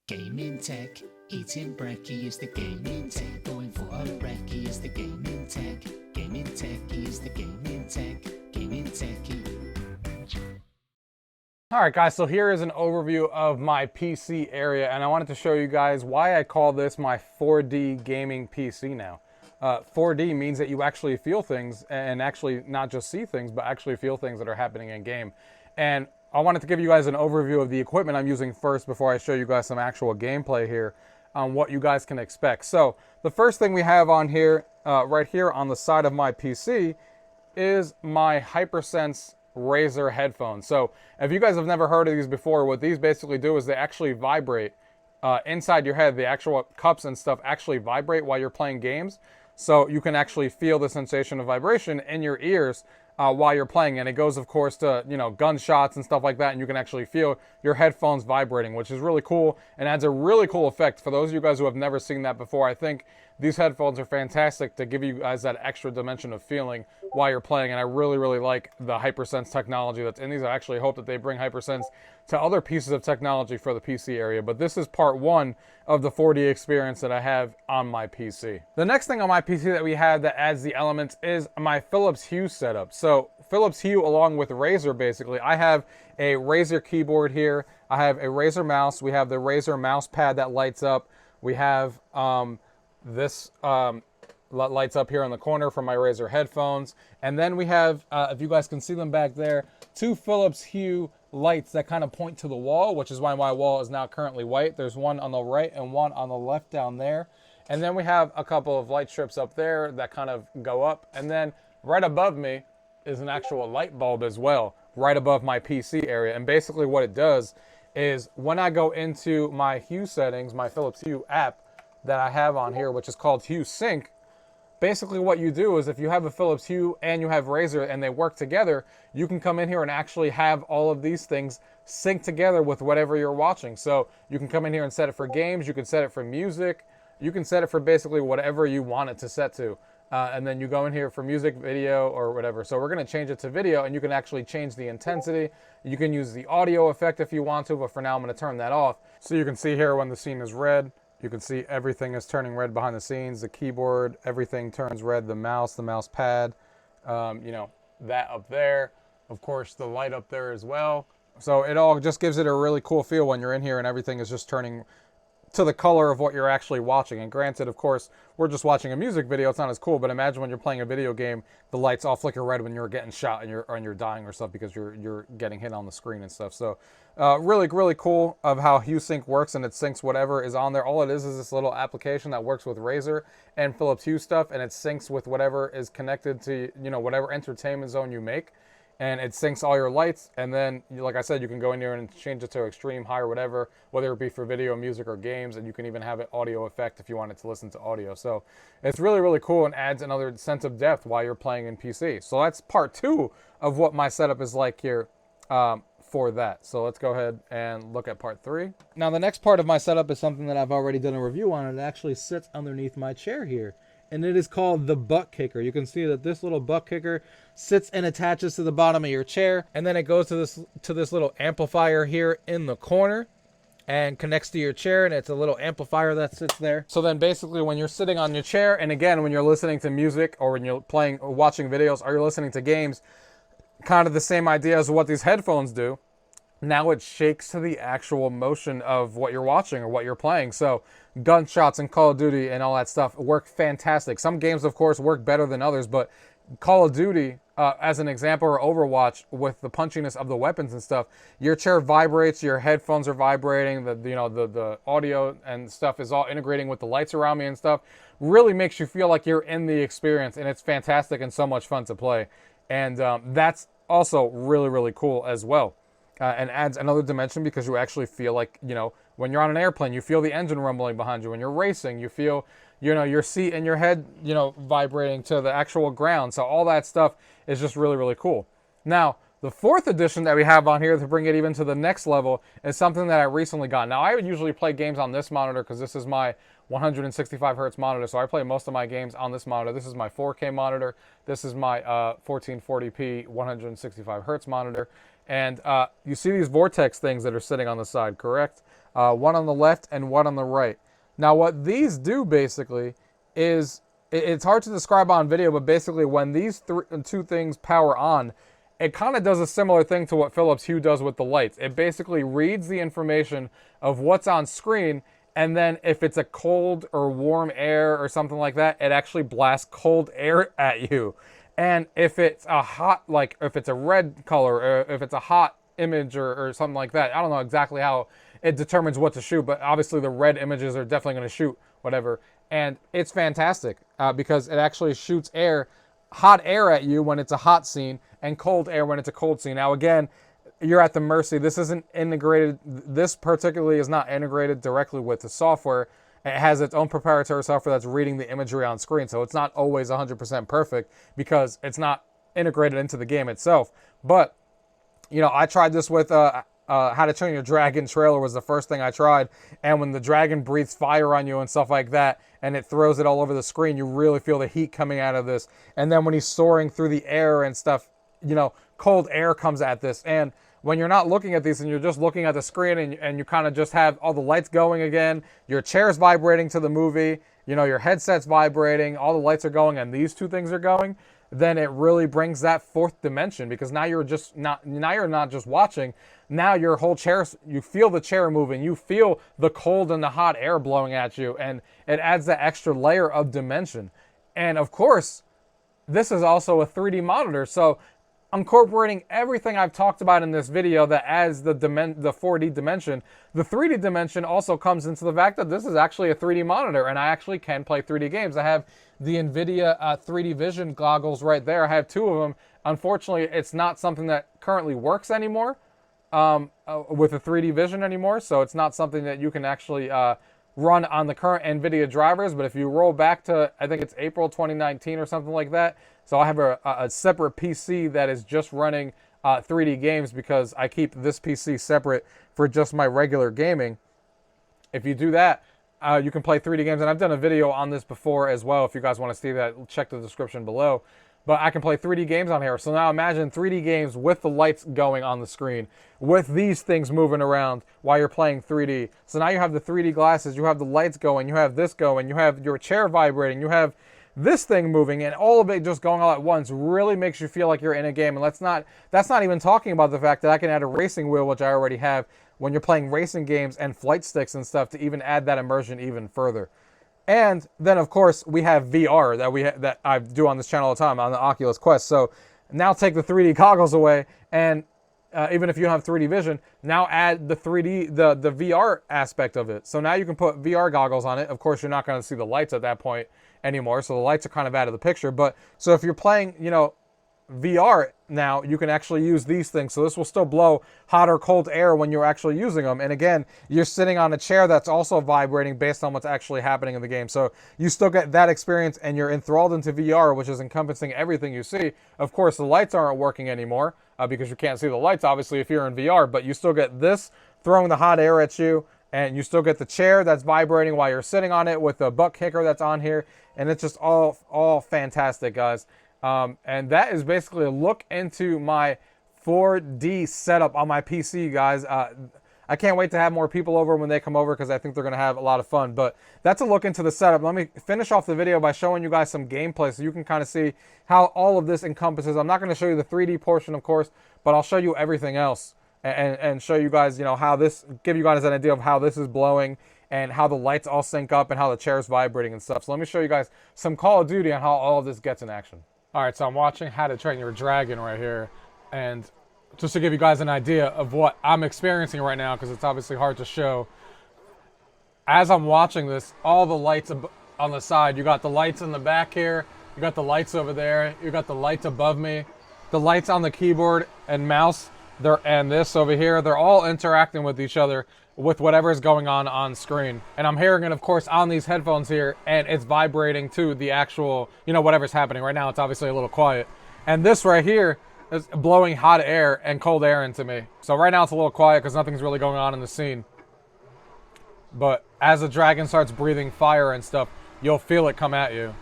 Gaming tech, eating brekkie is the gaming tech. Going for a brekkie is the gaming tech. Gaming techie is the gaming tech. Gaming techie. Alright guys, so here is an overview of my PC area, and I wanted to show you guys why I call this my 4D gaming PC now. 4D means that you actually feel things, and actually not just see things, but actually feel things that are happening in game. And I wanted to give you guys an overview of the equipment I'm using first before I show you guys some actual gameplay here on what you guys can expect. So the first thing we have on here, right here on the side of my PC, is my Hypersense Razer headphones. So if you guys have never heard of these before, what these basically do is they actually vibrate inside your head. The actual cups and stuff actually vibrate while you're playing games. So you can actually feel the sensation of vibration in your ears while you're playing. And it goes, of course, to, you know, gunshots and stuff like that. And you can actually feel your headphones vibrating, which is really cool and adds a really cool effect. For those of you guys who have never seen that before, I think these headphones are fantastic to give you guys that extra dimension of feeling while you're playing. And I really, really like the Hypersense technology that's in these. I actually hope that they bring Hypersense to other pieces of technology for the PC area. But this is part one of the 4D experience that I have on my PC. The next thing on my PC that we have that adds the elements is my Philips Hue setup. So Philips Hue, along with Razer, basically, I have a Razer keyboard here. I have a Razer mouse. We have the Razer mouse pad that lights up. We have this lights up here in the corner from my Razer headphones. And then we have, if you guys can see them back there, two Philips Hue lights that kind of point to the wall, which is why my wall is now currently white. There's one on the right and one on the left down there. And then we have a couple of light strips up there that kind of go up. And then right above me is an actual light bulb as well, right above my PC area. And basically what it does is when I go into my Hue settings, my Philips Hue app that I have on here, which is called Hue Sync, basically what you do is if you have a Philips Hue and you have Razer and they work together, you can come in here and actually have all of these things sync together with whatever you're watching. So you can come in here and set it for games, you can set it for music, you can set it for basically whatever you want it to set to. And then you go in here for music, video, or whatever. So we're going to change it to video, and you can actually change the intensity. You can use the audio effect if you want to, but for now I'm going to turn that off. So you can see here when the scene is red, you can see everything is turning red behind the scenes. The keyboard, everything turns red. The mouse pad, you know, that up there. Of course, the light up there as well. So it all just gives it a really cool feel when you're in here and everything is just turning to the color of what you're actually watching. And granted, of course, we're just watching a music video. It's not as cool, but imagine when you're playing a video game, the lights all flicker red when you're getting shot and you're dying or stuff because you're getting hit on the screen and stuff. So really, really cool of how Hue Sync works, and it syncs whatever is on there. All it is this little application that works with Razer and Philips Hue stuff, and it syncs with whatever is connected to, you know, whatever entertainment zone you make. And it syncs all your lights, and then, like I said, you can go in here and change it to extreme, high, or whatever, whether it be for video, music, or games, and you can even have it audio effect if you wanted to listen to audio. So it's really, really cool and adds another sense of depth while you're playing in PC. So that's part two of what my setup is like here for that. So let's go ahead and look at part three. Now the next part of my setup is something that I've already done a review on. It actually sits underneath my chair here, and it is called the ButtKicker. You can see that this little ButtKicker sits and attaches to the bottom of your chair, and then it goes to this little amplifier here in the corner and connects to your chair, and it's a little amplifier that sits there. So then basically when you're sitting on your chair, and again when you're listening to music or when you're playing or watching videos or you're listening to games, kind of the same idea as what these headphones do. Now it shakes to the actual motion of what you're watching or what you're playing. So gunshots and Call of Duty and all that stuff work fantastic. Some games, of course, work better than others, but Call of Duty, as an example, or Overwatch, with the punchiness of the weapons and stuff, your chair vibrates, your headphones are vibrating, the audio and stuff is all integrating with the lights around me and stuff. Really makes you feel like you're in the experience, and it's fantastic and so much fun to play. And that's also really, really cool as well. And adds another dimension because you actually feel like, you know, when you're on an airplane, you feel the engine rumbling behind you. When you're racing, you feel, you know, your seat and your head, you know, vibrating to the actual ground. So all that stuff is just really, really cool. Now, the fourth edition that we have on here to bring it even to the next level is something that I recently got. Now, I would usually play games on this monitor because this is my 165 hertz monitor, so I play most of my games on this monitor. This is my 4K monitor. This is my 1440p 165 hertz monitor. And you see these Vortx things that are sitting on the side, correct? one on the left and one on the right. Now what these do basically is, it's hard to describe on video, but basically when these two things power on, it kind of does a similar thing to what Philips Hue does with the lights. It basically reads the information of what's on screen, and then if it's a cold or warm air or something like that, it actually blasts cold air at you. And if it's a hot, like if it's a red color, or if it's a hot image or something like that, I don't know exactly how it determines what to shoot, but obviously the red images are definitely going to shoot whatever. And it's fantastic because it actually shoots hot air at you when it's a hot scene, and cold air when it's a cold scene. Now again, you're at the mercy. This isn't integrated. This particularly is not integrated directly with the software. It has its own proprietary software that's reading the imagery on screen. So it's not always 100% perfect because it's not integrated into the game itself. But, you know, I tried this with How to Train Your Dragon trailer was the first thing I tried. And when the dragon breathes fire on you and stuff like that, and it throws it all over the screen, you really feel the heat coming out of this. And then when he's soaring through the air and stuff, you know, cold air comes at this. And when you're not looking at these and you're just looking at the screen and you kind of just have all the lights going again, your chair's vibrating to the movie, you know, your headset's vibrating, all the lights are going, and these two things are going, then it really brings that fourth dimension, because now you're not just watching. Now your whole chair, you feel the chair moving, you feel the cold and the hot air blowing at you, and it adds that extra layer of dimension. And of course, this is also a 3D monitor, so incorporating everything I've talked about in this video that adds the 4D dimension, the 3D dimension also comes into the fact that this is actually a 3D monitor, and I actually can play 3D games. I have the NVIDIA 3D Vision goggles right there. I have two of them. Unfortunately, it's not something that currently works anymore with the 3D Vision anymore, so it's not something that you can actually run on the current NVIDIA drivers. But if you roll back to, I think it's April 2019 or something like that, so I have a separate PC that is just running 3D games, because I keep this PC separate for just my regular gaming. If you do that, you can play 3D games, and I've done a video on this before as well. If you guys want to see that, check the description below. But I can play 3D games on here. So now imagine 3D games with the lights going on the screen, with these things moving around while you're playing 3D. So now you have the 3D glasses, you have the lights going, you have this going, you have your chair vibrating, you have this thing moving, and all of it just going all at once really makes you feel like you're in a game. And that's not even talking about the fact that I can add a racing wheel, which I already have, when you're playing racing games, and flight sticks and stuff to even add that immersion even further. And then of course we have VR that I do on this channel all the time on the Oculus Quest. So now take the 3D goggles away, and even if you don't have 3D vision, now add the 3D, the VR aspect of it. So now you can put VR goggles on it. Of course, you're not going to see the lights at that point anymore, so the lights are kind of out of the picture. But so if you're playing, you know, VR now, you can actually use these things. So this will still blow hot or cold air when you're actually using them. And again, you're sitting on a chair that's also vibrating based on what's actually happening in the game. So you still get that experience, and you're enthralled into VR, which is encompassing everything you see. Of course, the lights aren't working anymore because you can't see the lights, obviously, if you're in VR. But you still get this throwing the hot air at you, and you still get the chair that's vibrating while you're sitting on it with the ButtKicker that's on here. And it's just all fantastic, guys. And that is basically a look into my 4D setup on my PC, guys. I can't wait to have more people over when they come over, because I think they're going to have a lot of fun. But that's a look into the setup. Let me finish off the video by showing you guys some gameplay so you can kind of see how all of this encompasses. I'm not going to show you the 3D portion, of course, but I'll show you everything else and show you guys, you know, how this, give you guys an idea of how this is blowing and how the lights all sync up and how the chair's vibrating and stuff. So let me show you guys some Call of Duty and how all of this gets in action. All right, so I'm watching How to Train Your Dragon right here, and just to give you guys an idea of what I'm experiencing right now, because it's obviously hard to show. As I'm watching this, all the lights on the side, you got the lights in the back here, you got the lights over there, you got the lights above me, the lights on the keyboard and mouse, and this over here, they're all interacting with each other with whatever's going on screen. And I'm hearing it, of course, on these headphones here, and it's vibrating to the actual, you know, whatever's happening. Right now, it's obviously a little quiet. And this right here is blowing hot air and cold air into me. So right now it's a little quiet because nothing's really going on in the scene. But as the dragon starts breathing fire and stuff, you'll feel it come at you.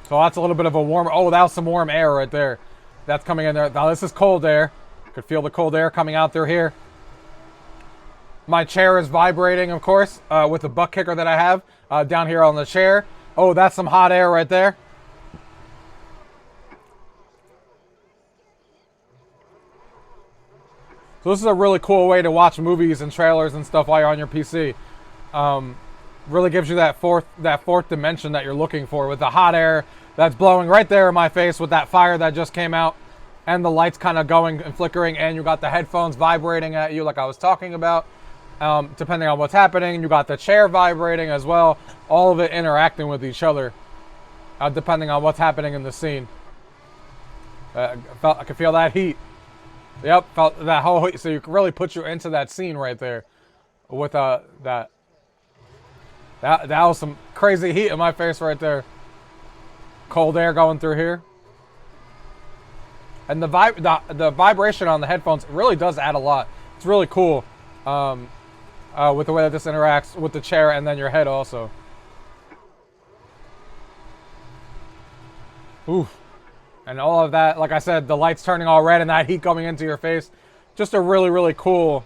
So that's a little bit of a warm, oh, that was some warm air right there. That's coming in there. Now this is cold air. Could feel the cold air coming out through here. My chair is vibrating, of course, with the ButtKicker that I have down here on the chair. Oh, that's some hot air right there. So this is a really cool way to watch movies and trailers and stuff while you're on your PC. Really gives you that fourth dimension that you're looking for with the hot air that's blowing right there in my face with that fire that just came out, and the lights kind of going and flickering, and you got the headphones vibrating at you like I was talking about. Depending on what's happening, you got the chair vibrating as well. All of it interacting with each other, depending on what's happening in the scene. I can feel that heat. Yep, felt that whole heat. So you can really put you into that scene right there, with that was some crazy heat in my face right there. Cold air going through here, and the vibration on the headphones really does add a lot. It's really cool. With the way that this interacts with the chair and then your head also. Oof. And all of that, like I said, the lights turning all red and that heat coming into your face. Just a really, really cool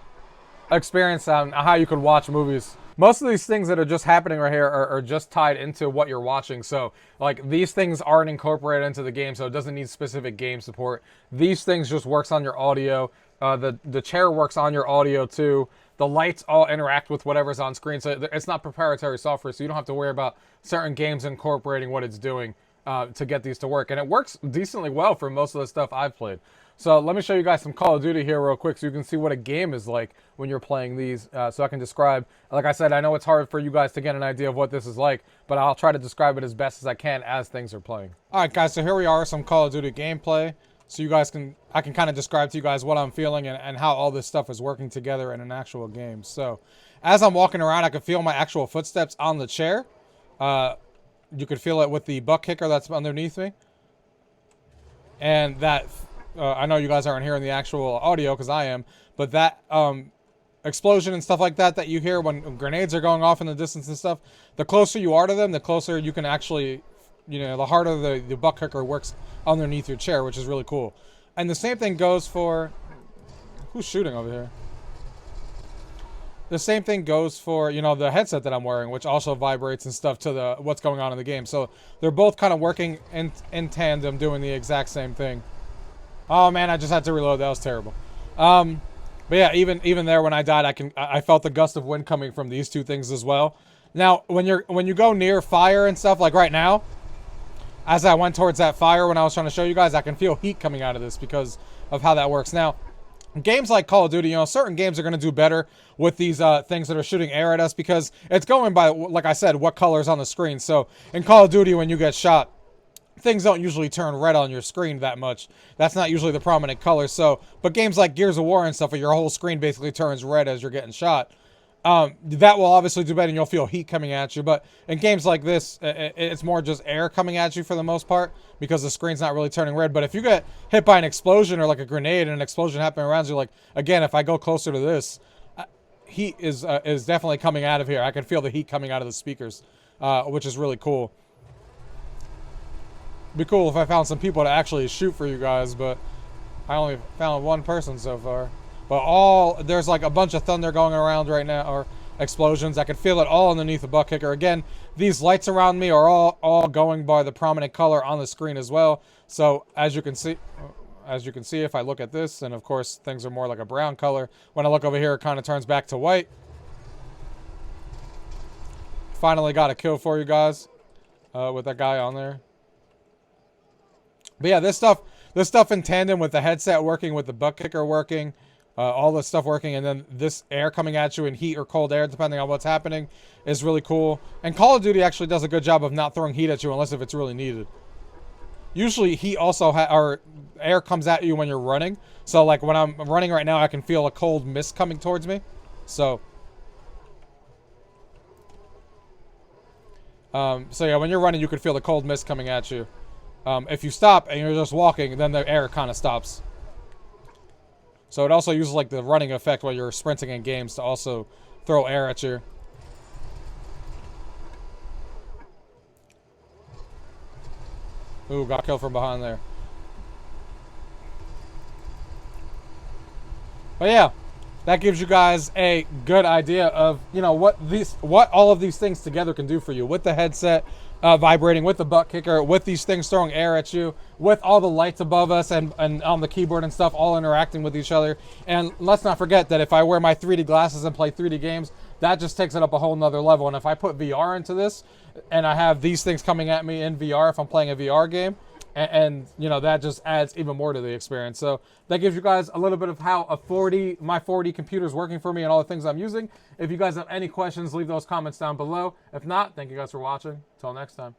experience on how you could watch movies. Most of these things that are just happening right here are just tied into what you're watching. So, like, these things aren't incorporated into the game, so it doesn't need specific game support. These things just works on your audio. The chair works on your audio too. The lights all interact with whatever's on screen, so it's not proprietary software, so you don't have to worry about certain games incorporating what it's doing to get these to work. And it works decently well for most of the stuff I've played. So let me show you guys some Call of Duty here real quick so you can see what a game is like when you're playing these, so I can describe. Like I said, I know it's hard for you guys to get an idea of what this is like, but I'll try to describe it as best as I can as things are playing. Alright guys, so here we are, some Call of Duty gameplay. So you guys I can kind of describe to you guys what I'm feeling and how all this stuff is working together in an actual game. So, as I'm walking around, I can feel my actual footsteps on the chair. You could feel it with the ButtKicker that's underneath me. And that, I know you guys aren't hearing the actual audio because I am, but that explosion and stuff like that you hear when grenades are going off in the distance and stuff, the closer you are to them, the closer you can actually, you know, the harder the ButtKicker works underneath your chair, which is really cool. And the same thing goes for... Who's shooting over here? The same thing goes for, you know, the headset that I'm wearing, which also vibrates and stuff to what's going on in the game. So they're both kind of working in tandem, doing the exact same thing. Oh man, I just had to reload. That was terrible. But yeah, even there when I died, I felt the gust of wind coming from these two things as well. Now, when you go near fire and stuff, like right now, as I went towards that fire when I was trying to show you guys, I can feel heat coming out of this because of how that works. Now, games like Call of Duty, you know, certain games are going to do better with these things that are shooting air at us because it's going by, like I said, what color's on the screen. So in Call of Duty, when you get shot, things don't usually turn red on your screen that much. That's not usually the prominent color. So, but games like Gears of War and stuff, where your whole screen basically turns red as you're getting shot, that will obviously do better and you'll feel heat coming at you. But in games like this, it's more just air coming at you for the most part because the screen's not really turning red. But if you get hit by an explosion or like a grenade and an explosion happening around you, like, again, if I go closer to this, heat is definitely coming out of here. I can feel the heat coming out of the speakers, which is really cool. It'd be cool if I found some people to actually shoot for you guys, but I only found one person so far. But there's like a bunch of thunder going around right now, or explosions. I can feel it all underneath the ButtKicker. Again, these lights around me are all going by the prominent color on the screen as well. So as you can see, if I look at this, and of course things are more like a brown color. When I look over here, it kind of turns back to white. Finally got a kill for you guys with that guy on there. But yeah, this stuff in tandem with the headset working, with the ButtKicker working, all this stuff working, and then this air coming at you in heat or cold air, depending on what's happening, is really cool. And Call of Duty actually does a good job of not throwing heat at you unless if it's really needed. Usually heat also or air comes at you when you're running. So like when I'm running right now, I can feel a cold mist coming towards me. So yeah, when you're running, you can feel the cold mist coming at you. If you stop and you're just walking, then the air kind of stops. So it also uses like the running effect while you're sprinting in games to also throw air at you. Ooh, got killed from behind there. But yeah, that gives you guys a good idea of, you know, what all of these things together can do for you, with the headset vibrating, with the ButtKicker, with these things throwing air at you, with all the lights above us and on the keyboard and stuff all interacting with each other. And let's not forget that if I wear my 3D glasses and play 3D games, that just takes it up a whole nother level. And if I put VR into this and I have these things coming at me in VR if I'm playing a VR game, and you know, that just adds even more to the experience. So that gives you guys a little bit of how my 4D computer is working for me and all the things I'm using. If you guys have any questions, leave those comments down below. If not, thank you guys for watching. Till next time.